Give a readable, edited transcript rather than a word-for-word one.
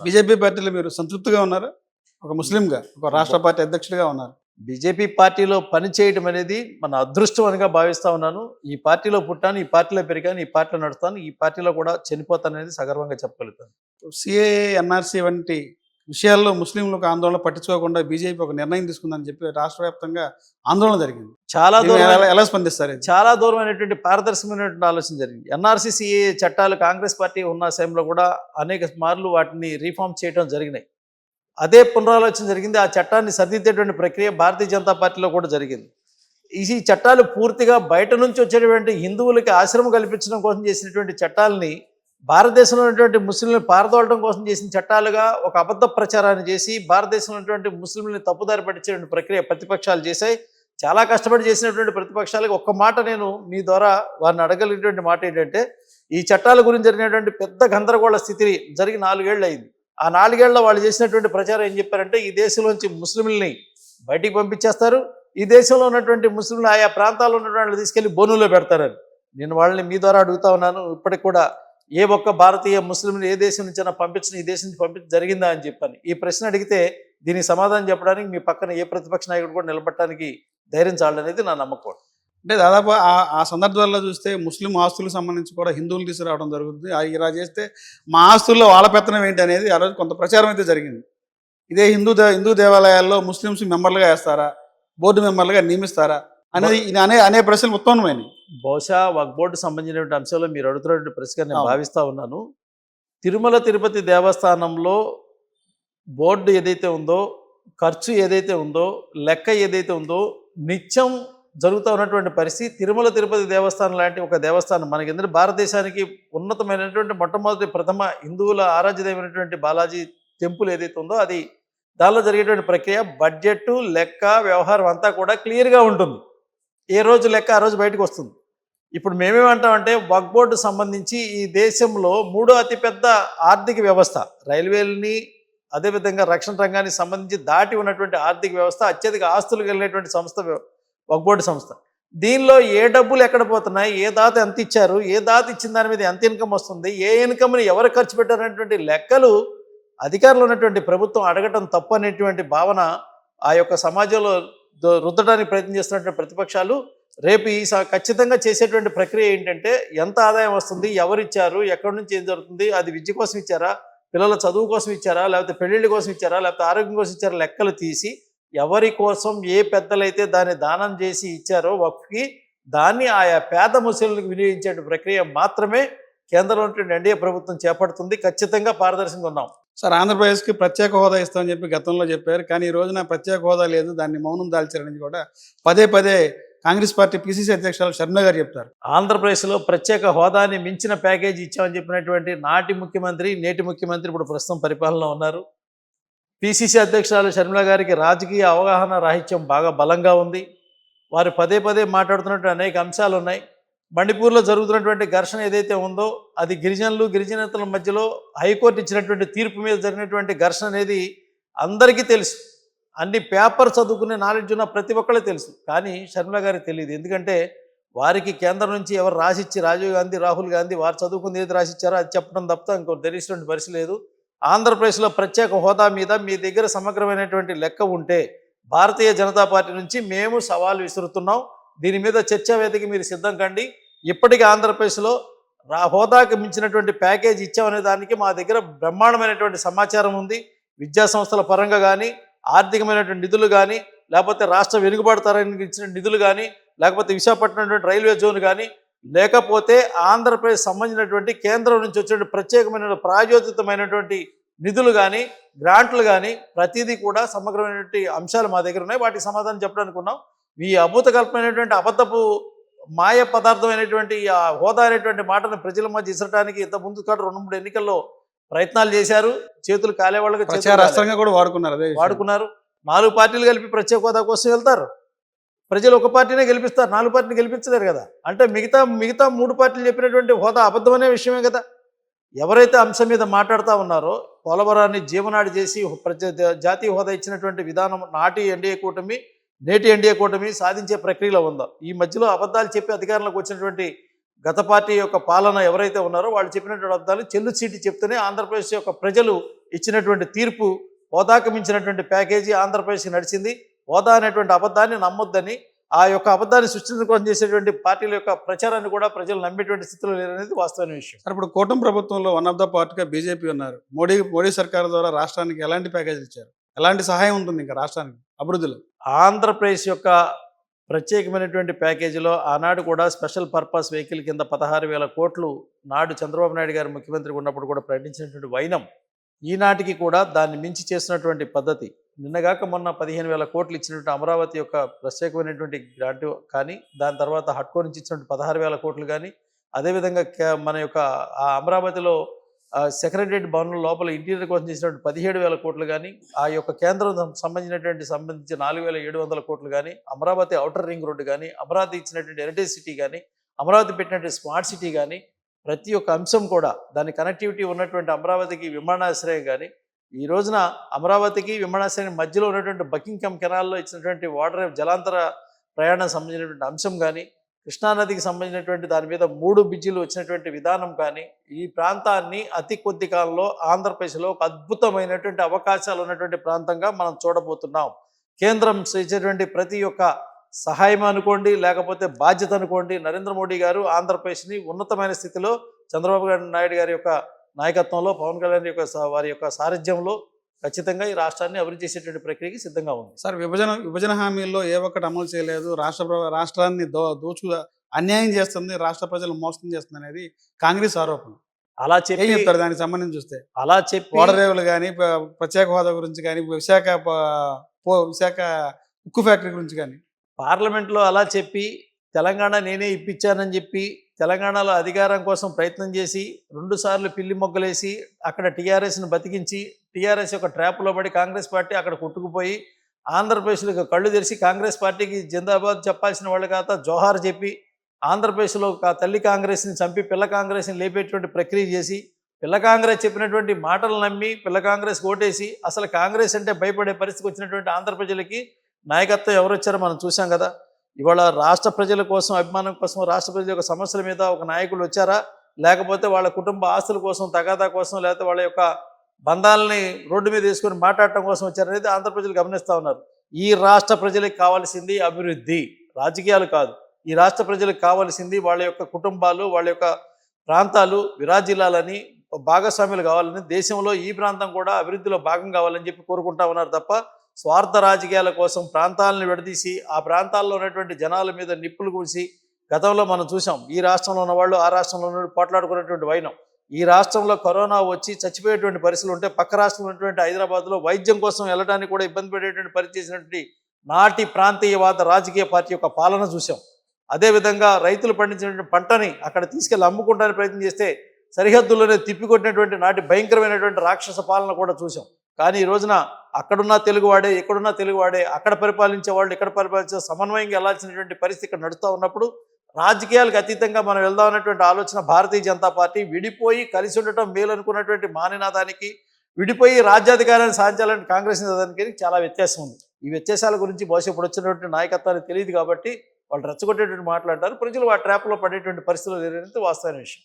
BJP పార్టీలో మీరు సంతృప్తిగా ఉన్నారా? ఒక ముస్లింగా, ఒక రాష్ట్ర పార్టీ అధ్యక్షుడిగా ఉన్నారు. బీజేపీ పార్టీలో పని చేయడం అనేది మన అదృష్టం అనిగా భావిస్తా ఉన్నాను. ఈ పార్టీలో పుట్టాను, ఈ పార్టీలో పెరిగాను, ఈ పార్టీలో నడుస్తాను, ఈ పార్టీలో కూడా చనిపోతాననేది సగర్వంగా చెప్పగలుగుతాను. సీఏఏ, ఎన్ఆర్సీ వంటి విషయాల్లో ముస్లింలకు ఆందోళన పట్టించుకోకుండా బీజేపీ ఒక నిర్ణయం తీసుకుందని చెప్పి రాష్ట్ర వ్యాప్తంగా ఆందోళన జరిగింది. చాలా దీన్ని దూరం ఎలా స్పందిస్తారు ఇది? చాలా దూరమైనటువంటి పారదర్శకమైనటువంటి ఆలోచన జరిగింది. ఎన్ఆర్సీ, సీఏఏ చట్టాలు కాంగ్రెస్ పార్టీ ఉన్న సమయంలో కూడా అనేక మార్లు వాటిని రీఫార్మ్ చేయడం జరిగినాయి. అదే పునరాలోచన జరిగింది. ఆ చట్టాన్ని సరిదిద్దేటువంటి ప్రక్రియ భారతీయ జనతా పార్టీలో కూడా జరిగింది. ఈ చట్టాలు పూర్తిగా బయట నుంచి వచ్చేటువంటి హిందువులకి ఆశ్రమం కల్పించడం కోసం చేసినటువంటి చట్టాలని భారతదేశంలో ఉన్నటువంటి ముస్లింలను పారదోలడం కోసం చేసిన చట్టాలుగా ఒక అబద్ధ ప్రచారాన్ని చేసి భారతదేశంలో ఉన్నటువంటి ముస్లింలని తప్పుదారి పట్టించేటువంటి ప్రక్రియ ప్రతిపక్షాలు చేశాయి. చాలా కష్టపడి చేసినటువంటి ప్రతిపక్షాలకు ఒక్క మాట నేను మీ ద్వారా వారిని అడగలిగినటువంటి మాట ఏంటంటే, ఈ చట్టాల గురించి జరిగినటువంటి పెద్ద గందరగోళ స్థితి జరిగి 4 ఏళ్ళు అయింది. ఆ 4 ఏళ్లలో వాళ్ళు చేసినటువంటి ప్రచారం ఏం చెప్పారంటే, ఈ దేశంలోంచి ముస్లింలని బయటికి పంపించేస్తారు, ఈ దేశంలో ఉన్నటువంటి ముస్లింలు ఆయా ప్రాంతాల్లో ఉన్నటువంటి వాళ్ళు తీసుకెళ్లి బోనులో పెడతారని. నేను వాళ్ళని మీ ద్వారా అడుగుతా ఉన్నాను, ఇప్పటికి కూడా ఏ ఒక్క భారతీయ ముస్లింని ఏ దేశం నుంచైనా పంపించిన ఈ దేశం నుంచి పంపించి జరిగిందా అని చెప్పాను. ఈ ప్రశ్న అడిగితే దీనికి సమాధానం చెప్పడానికి మీ పక్కన ఏ ప్రతిపక్ష నాయకుడు కూడా నిలబడటానికి ధైర్యం చాలనేది నా నమ్మకం. అంటే దాదాపు ఆ సందర్భాల్లో చూస్తే ముస్లిం ఆస్తులకు సంబంధించి కూడా హిందువులు తీసుకురావడం జరుగుతుంది. ఇలా చేస్తే మా ఆస్తుల్లో వాళ్ళ పెత్తనం ఏంటి అనేది ఆ రోజు కొంత ప్రచారం అయితే జరిగింది. ఇదే హిందూ దేవాలయాల్లో ముస్లింస్ మెంబర్లుగా వేస్తారా, బోర్డు మెంబర్లుగా నియమిస్తారా అనేది అనే ప్రశ్నలు ఉత్పన్నమైనవి. బహుశా వక్ బోర్డు సంబంధించినటువంటి అంశంలో మీరు అడుగుతున్నటువంటి ప్రశ్న నేను భావిస్తా ఉన్నాను. తిరుమల తిరుపతి దేవస్థానంలో బోర్డు ఏదైతే ఉందో, ఖర్చు ఏదైతే ఉందో, లెక్క ఏదైతే ఉందో, నిత్యం జరుగుతూ ఉన్నటువంటి పరిస్థితి తిరుమల తిరుపతి దేవస్థానం లాంటి ఒక దేవస్థానం మనకి ఎందుకంటే భారతదేశానికి ఉన్నతమైనటువంటి మొట్టమొదటి ప్రథమ హిందువుల ఆరాధ్యమైనటువంటి బాలాజీ టెంపుల్ ఏదైతే ఉందో అది దానిలో జరిగేటువంటి ప్రక్రియ బడ్జెట్, లెక్క, వ్యవహారం అంతా కూడా క్లియర్గా ఉంటుంది. ఏ రోజు లెక్క ఆ రోజు బయటకు వస్తుంది. ఇప్పుడు మేమేమంటామంటే వక్ బోర్డు సంబంధించి ఈ దేశంలో 3వ అతిపెద్ద ఆర్థిక వ్యవస్థ, రైల్వేలని అదేవిధంగా రక్షణ రంగానికి సంబంధించి దాటి ఉన్నటువంటి ఆర్థిక వ్యవస్థ, అత్యధిక ఆస్తులు కలిగినటువంటి సంస్థ వక్ బోర్డు సంస్థ. దీనిలో ఏ డబ్బులు ఎక్కడ పోతున్నాయి, ఏ దాత ఎంత ఇచ్చారు, ఏ దాత ఇచ్చిన దాని మీద ఎంత ఇన్కమ్ వస్తుంది, ఏ ఇన్కమ్ని ఎవరు ఖర్చు పెట్టారనేటువంటి లెక్కలు అధికారంలో ఉన్నటువంటి ప్రభుత్వం అడగటం తప్పు అనేటువంటి భావన ఆ యొక్క సమాజంలో రుద్దడానికి ప్రయత్నం చేస్తున్నటువంటి ప్రతిపక్షాలు రేపు ఖచ్చితంగా చేసేటువంటి ప్రక్రియ ఏంటంటే, ఎంత ఆదాయం వస్తుంది, ఎవరు ఇచ్చారు, ఎక్కడి నుంచి ఏం జరుగుతుంది, అది విద్య కోసం ఇచ్చారా, పిల్లల చదువు కోసం ఇచ్చారా, లేకపోతే పెళ్ళిళ్ళ కోసం ఇచ్చారా, లేకపోతే ఆరోగ్యం కోసం ఇచ్చారా, లెక్కలు తీసి ఎవరి కోసం ఏ పెద్దలైతే దాన్ని దానం చేసి ఇచ్చారో వక్ఫ్కి దాన్ని ఆయా పేద ముస్లింలకు వినియోగించే ప్రక్రియ మాత్రమే కేంద్రంలో ఉన్నటువంటి ఎన్డీఏ ప్రభుత్వం చేపడుతుంది. ఖచ్చితంగా పారదర్శకంగా ఉన్నాం. సార్, ఆంధ్రప్రదేశ్కి ప్రత్యేక హోదా ఇస్తామని చెప్పి గతంలో చెప్పారు, కానీ ఈ రోజున ప్రత్యేక హోదా లేదు, దాన్ని మౌనం దాల్చారని కూడా పదే కాంగ్రెస్ పార్టీ పిసిసి అధ్యక్షురాలు షర్మిల గారు చెప్తారు. ఆంధ్రప్రదేశ్లో ప్రత్యేక హోదాని మించిన ప్యాకేజీ ఇచ్చామని చెప్పినటువంటి నాటి ముఖ్యమంత్రి, నేటి ముఖ్యమంత్రి ఇప్పుడు ప్రస్తుతం పరిపాలనలో ఉన్నారు. పిసిసి అధ్యక్షురాలు షర్మిల గారికి రాజకీయ అవగాహన రాహిత్యం బాగా బలంగా ఉంది. వారు పదే మాట్లాడుతున్నటువంటి అనేక అంశాలు ఉన్నాయి. మణిపూర్లో జరుగుతున్నటువంటి ఘర్షణ ఏదైతే ఉందో అది గిరిజనేతల మధ్యలో హైకోర్టు ఇచ్చినటువంటి తీర్పు మీద జరిగినటువంటి ఘర్షణ అనేది అందరికీ తెలుసు. అన్ని పేపర్ చదువుకునే నాలెడ్జ్ ఉన్న ప్రతి ఒక్కళ్ళే తెలుసు. కానీ షర్మిల గారికి తెలియదు. ఎందుకంటే వారికి కేంద్రం నుంచి ఎవరు రాసిచ్చి, రాజీవ్ గాంధీ, రాహుల్ గాంధీ వారు చదువుకుంది ఏది రాసిచ్చారో అది చెప్పడం తప్ప ఇంకో తెలిసినటువంటి పరిస్థితి లేదు. ఆంధ్రప్రదేశ్లో ప్రత్యేక హోదా మీద మీ దగ్గర సమగ్రమైనటువంటి లెక్క ఉంటే భారతీయ జనతా పార్టీ నుంచి మేము సవాల్ విసురుతున్నాం. దీని మీద చర్చా వేదిక మీరు సిద్ధం కండి. ఇప్పటికీ ఆంధ్రప్రదేశ్లో హోదాకి మించినటువంటి ప్యాకేజ్ ఇచ్చామనే దానికి మా దగ్గర బ్రహ్మాండమైనటువంటి సమాచారం ఉంది. విద్యా సంస్థల పరంగా కానీ, ఆర్థికమైనటువంటి నిధులు కానీ, లేకపోతే రాష్ట్ర వెనుకబడతారానికి ఇచ్చిన నిధులు కానీ, లేకపోతే విశాఖపట్నం రైల్వే జోన్ కానీ, లేకపోతే ఆంధ్రప్రదేశ్ సంబంధించినటువంటి కేంద్రం నుంచి వచ్చిన ప్రత్యేకమైన ప్రాయోజితమైనటువంటి నిధులు కానీ, గ్రాంట్లు కానీ ప్రతిదీ కూడా సమగ్రమైనటువంటి అంశాలు మా దగ్గర ఉన్నాయి. వాటికి సమాధానం చెప్పడానికి ఉన్నాం. ఈ అభూత కల్పమైనటువంటి అబద్ధపు మాయ పదార్థమైనటువంటి ఆ హోదా అనేటువంటి మాటను ప్రజల మధ్య ఇసరడానికి ఇంత ముందు కాదు 2-3 ఎన్నికల్లో ప్రయత్నాలు చేశారు. చేతులు కాలే వాళ్ళకి కూడా వాడుకున్నారు. 4 పార్టీలు కలిపి ప్రత్యేక హోదా కోసం వెళ్తారు. ప్రజలు ఒక పార్టీనే గెలిపిస్తారు, 4 పార్టీని గెలిపించలేరు కదా. అంటే మిగతా 3 పార్టీలు చెప్పినటువంటి హోదా అబద్ధమనే విషయమే కదా. ఎవరైతే అంశం మీద మాట్లాడుతూ ఉన్నారో పోలవరాన్ని జీవనాడి చేసి జాతీయ హోదా ఇచ్చినటువంటి విధానం నాటి ఎన్డీఏ కూటమి, నేటి ఎన్డీఏ కూటమి సాధించే ప్రక్రియలో ఉందా? ఈ మధ్యలో అబద్ధాలు చెప్పి అధికారంలోకి వచ్చినటువంటి గత పార్టీ యొక్క పాలన ఎవరైతే ఉన్నారో వాళ్ళు చెప్పినటువంటి అబద్ధాలు చెల్లు చీటి చెప్తేనే ఆంధ్రప్రదేశ్ యొక్క ప్రజలు ఇచ్చినటువంటి తీర్పు హోదాకు మించినటువంటి ప్యాకేజీ ఆంధ్రప్రదేశ్కి నడిచింది. హోదా అనేటువంటి అబద్ధాన్ని నమ్మొద్దని, ఆ యొక్క అబద్ధాన్ని సృష్టించడం కోసం చేసేటువంటి పార్టీల యొక్క ప్రచారాన్ని కూడా ప్రజలు నమ్మేటువంటి స్థితిలో లేరనేది వాస్తవమైన విషయం. సార్ ఇప్పుడు కూటమి ప్రభుత్వంలో వన్ ఆఫ్ ద పార్టీగా బీజేపీ ఉన్నారు. మోడీ సర్కార్ ద్వారా రాష్ట్రానికి ఎలాంటి ప్యాకేజీలు ఇచ్చారు? ఎలాంటి సహాయం ఉంటుంది ఇంకా రాష్ట్రానికి అభివృద్ధిలో? ఆంధ్రప్రదేశ్ యొక్క ప్రత్యేకమైనటువంటి ప్యాకేజీలో ఆనాడు కూడా స్పెషల్ పర్పస్ వెహికల్ కింద 16,000 కోట్లు నాడు చంద్రబాబు నాయుడు గారు ముఖ్యమంత్రిగా ఉన్నప్పుడు కూడా ప్రకటించినటువంటి వైనం ఈనాటికి కూడా దాన్ని మించి చేస్తున్నటువంటి పద్ధతి. నిన్నగాక మొన్న 15,000 కోట్లు ఇచ్చినటువంటి అమరావతి యొక్క ప్రత్యేకమైనటువంటి గ్రాంట్ కానీ, దాని తర్వాత హట్కో నుంచి ఇచ్చినటువంటి 16,000 కోట్లు కానీ, అదేవిధంగా మన యొక్క ఆ అమరావతిలో సెక్రటరియట్ భవనం లోపల ఇంటీరియర్ కోసం చేసినటువంటి 17,000 కోట్లు కానీ, ఆ యొక్క కేంద్రం సంబంధించి 4,700 కోట్లు కానీ, అమరావతి ఔటర్ రింగ్ రోడ్డు కానీ, అమరావతి ఇచ్చినటువంటి హెరిటేజ్ సిటీ కానీ, అమరావతి పెట్టినటువంటి స్మార్ట్ సిటీ కానీ, ప్రతి ఒక్క అంశం కూడా దాని కనెక్టివిటీ ఉన్నటువంటి అమరావతికి విమానాశ్రయం కానీ, ఈ రోజున అమరావతికి విమానాశ్రయం మధ్యలో ఉన్నటువంటి బకింగ్హామ్ కెనాల్లో ఇచ్చినటువంటి వాటర్ జలాంతర ప్రయాణం సంబంధించినటువంటి అంశం కానీ, కృష్ణానదికి సంబంధించినటువంటి దాని మీద 3 బ్రిడ్జిలు వచ్చినటువంటి విధానం కానీ, ఈ ప్రాంతాన్ని అతి కొద్ది కాలంలో ఆంధ్రప్రదేశ్లో ఒక అద్భుతమైనటువంటి అవకాశాలు ఉన్నటువంటి ప్రాంతంగా మనం చూడబోతున్నాం. కేంద్రం ఇచ్చేటువంటి ప్రతి ఒక్క సహాయం అనుకోండి, లేకపోతే బాధ్యత అనుకోండి, నరేంద్ర మోడీ గారు ఆంధ్రప్రదేశ్ని ఉన్నతమైన స్థితిలో చంద్రబాబు నాయుడు గారి యొక్క నాయకత్వంలో, పవన్ కళ్యాణ్ యొక్క వారి యొక్క సారథ్యంలో ఖచ్చితంగా ఈ రాష్ట్రాన్ని అభివృద్ధి చేసేటువంటి ప్రక్రియకి సిద్ధంగా ఉంది. సార్ విభజన హామీల్లో ఏ ఒక్కటి అమలు చేయలేదు, రాష్ట్రాన్ని అన్యాయం చేస్తుంది, రాష్ట్ర ప్రజలు మోసం చేస్తుంది అనేది కాంగ్రెస్ ఆరోపణ. అలా ఏం చెప్తారు దానికి సంబంధించి చూస్తే? అలా చెప్పి ఓడరేవులు కానీ, ప్రత్యేక హోదా గురించి కానీ, విశాఖ ఉక్కు ఫ్యాక్టరీ గురించి కానీ పార్లమెంట్లో అలా చెప్పి, తెలంగాణ నేనే ఇప్పించానని చెప్పి, తెలంగాణలో అధికారం కోసం ప్రయత్నం చేసి 2 సార్లు పిల్లి మొగ్గలేసి అక్కడ టీఆర్ఎస్ని బతికించి, టీఆర్ఎస్ యొక్క ట్రాప్లో పడి కాంగ్రెస్ పార్టీ అక్కడ కొట్టుకుపోయి, ఆంధ్రప్రదేశ్లో కళ్ళు తెరిచి కాంగ్రెస్ పార్టీకి జిందాబాద్ చెప్పాల్సిన వాళ్ళు కాక జోహార్ చెప్పి, ఆంధ్రప్రదేశ్లో తల్లి కాంగ్రెస్ని చంపి పిల్ల కాంగ్రెస్ని లేపేటువంటి ప్రక్రియ చేసి, పిల్ల కాంగ్రెస్ చెప్పినటువంటి మాటలు నమ్మి పిల్ల కాంగ్రెస్ ఓటేసి, అసలు కాంగ్రెస్ అంటే భయపడే పరిస్థితికి వచ్చినటువంటి ఆంధ్ర ప్రజలకి నాయకత్వం ఎవరు వచ్చారో మనం చూసాం కదా. ఇవాళ రాష్ట్ర ప్రజల కోసం, అభిమానం కోసం, రాష్ట్ర ప్రజల యొక్క సమస్యల మీద ఒక నాయకులు వచ్చారా, లేకపోతే వాళ్ళ కుటుంబ ఆస్తుల కోసం, తగాదా కోసం, లేకపోతే వాళ్ళ యొక్క బంధాలని రోడ్డు మీద వేసుకొని మాట్లాడటం కోసం వచ్చారనేది ఆంధ్ర ప్రజలు గమనిస్తూ ఉన్నారు. ఈ రాష్ట్ర ప్రజలకు కావాల్సింది అభివృద్ధి, రాజకీయాలు కాదు. ఈ రాష్ట్ర ప్రజలకు కావాల్సింది వాళ్ళ యొక్క కుటుంబాలు, వాళ్ళ యొక్క ప్రాంతాలు విరాజిల్లాలని, భాగస్వాములు కావాలని, దేశంలో ఈ ప్రాంతం కూడా అభివృద్ధిలో భాగం కావాలని చెప్పి కోరుకుంటా ఉన్నారు తప్ప స్వార్థ రాజకీయాల కోసం ప్రాంతాలను విడదీసి, ఆ ప్రాంతాల్లో ఉన్నటువంటి జనాల మీద నిప్పులు కూసి, గతంలో మనం చూసాం ఈ రాష్ట్రంలో ఉన్నవాళ్ళు ఆ రాష్ట్రంలో ఉన్న పోట్లాడుకున్నటువంటి వైనం. ఈ రాష్ట్రంలో కరోనా వచ్చి చచ్చిపోయేటువంటి పరిస్థితులు ఉంటే పక్క రాష్ట్రంలో ఉన్నటువంటి హైదరాబాద్లో వైద్యం కోసం వెళ్ళడానికి కూడా ఇబ్బంది పడేటువంటి పరిస్థితి చేసినటువంటి నాటి ప్రాంతీయవాద రాజకీయ పార్టీ యొక్క పాలన చూసాం. అదేవిధంగా రైతులు పండించినటువంటి పంటని అక్కడ తీసుకెళ్ళి అమ్ముకుంటానికి ప్రయత్నం చేస్తే సరిహద్దుల్లోనే తిప్పికొట్టినటువంటి నాటి భయంకరమైనటువంటి రాక్షస పాలన కూడా చూసాం. కానీ ఈ రోజున అక్కడున్న తెలుగువాడే, ఎక్కడున్న తెలుగువాడే, అక్కడ పరిపాలించే వాళ్ళు ఇక్కడ పరిపాలించే సమన్వయంగా వెళ్ళాల్సినటువంటి పరిస్థితి ఇక్కడ నడుస్తూ ఉన్నప్పుడు, రాజకీయాలకు అతీతంగా మనం వెళ్దామన్నటువంటి ఆలోచన భారతీయ జనతా పార్టీ విడిపోయి కలిసి ఉండటం మేలు అనుకున్నటువంటి మానినాదానికి, విడిపోయి రాజ్యాధికారాన్ని సాధించాలని కాంగ్రెస్ నినాదానికి చాలా వ్యత్యాసం ఉంది. ఈ వ్యత్యాసాల గురించి బహుశా ఇప్పుడు వచ్చినటువంటి నాయకత్వానికి తెలియదు కాబట్టి వాళ్ళు రెచ్చగొట్టేటువంటి మాట్లాడతారు. ప్రజలు ఆ ట్రాప్లో పడేటువంటి పరిస్థితులు లేరనేది వాస్తవమైన విషయం.